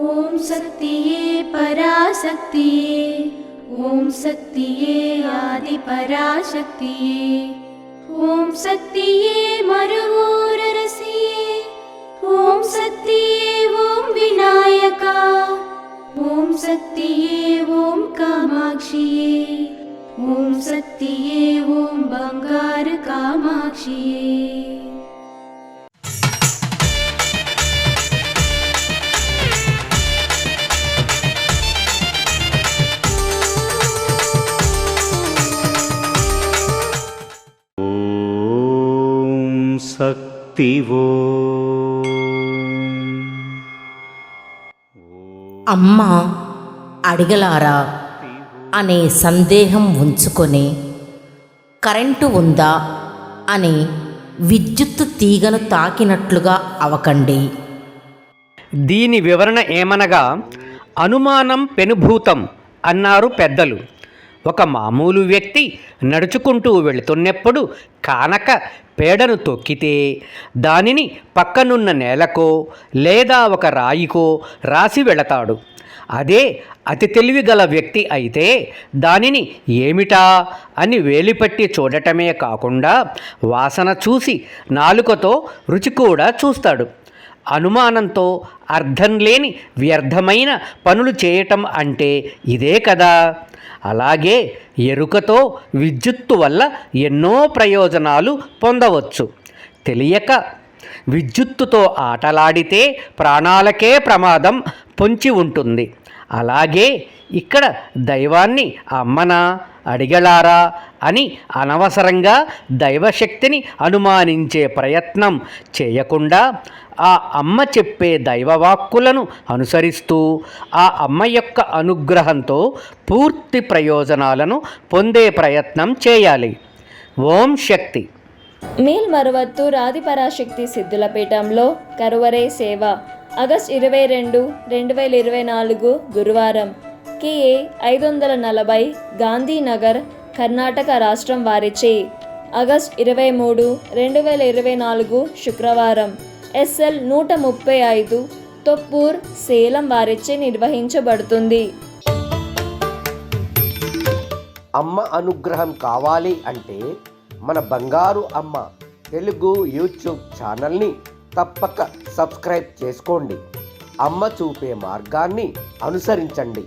ఓం శక్తియే పరాశక్తియే, ఓం శక్తియే ఆది పరాశక్తియే, ఓం శక్తియే మరువూరరసియే, ఓం శక్తియే ఓం వినాయక, ఓం శక్తియే ఓం కామాక్షియే, ఓం శక్తియే ఓం బంగారు కామాక్షియే. శక్తివో అమ్మ అడిగలారా అనే సందేహం ఉంచుకొని కరెంటు ఉందా అని విద్యుత్తు తీగను తాకినట్లుగా అవకండి. దీని వివరణ ఏమనగా, అనుమానం పెనుభూతం అన్నారు పెద్దలు. ఒక మామూలు వ్యక్తి నడుచుకుంటూ వెళుతున్నప్పుడు కానక పేడను తొక్కితే దానిని పక్కనున్న నేలకో లేదా ఒక రాయికో రాసి వెళతాడు. అదే అతి తెలివిగల వ్యక్తి అయితే దానిని ఏమిటా అని వేలిపట్టి చూడటమే కాకుండా వాసన చూసి నాలుకతో రుచి కూడా చూస్తాడు. అనుమానంతో అర్థం లేని వ్యర్థమైన పనులు చేయటం అంటే ఇదే కదా. అలాగే ఎరుకతో విద్యుత్తు వల్ల ఎన్నో ప్రయోజనాలు పొందవచ్చు. తెలియక విద్యుత్తుతో ఆటలాడితే ప్రాణాలకే ప్రమాదం పొంచి ఉంటుంది. అలాగే ఇక్కడ దైవాన్ని అమ్మనా అడిగలారా అని అనవసరంగా దైవశక్తిని అనుమానించే ప్రయత్నం చేయకుండా ఆ అమ్మ చెప్పే దైవవాక్కులను అనుసరిస్తూ ఆ అమ్మ యొక్క అనుగ్రహంతో పూర్తి ప్రయోజనాలను పొందే ప్రయత్నం చేయాలి. ఓం శక్తి. మేల్మరువత్తూర్ ఆది పరాశక్తి సిద్ధుల పీఠంలో కరువరే సేవ ఆగస్టు 22, 2024 గురువారం KA 540 గాంధీనగర్ కర్ణాటక రాష్ట్రం వారిచే. ఆగస్టు 23, 2024 శుక్రవారం SL 135 తొప్పూర్ సేలం వారిచే నిర్వహించబడుతుంది. అమ్మ అనుగ్రహం కావాలి అంటే మన బంగారు అమ్మ తెలుగు యూట్యూబ్ ఛానల్ని తప్పక సబ్స్క్రైబ్ చేసుకోండి. అమ్మ చూపే మార్గాన్ని అనుసరించండి.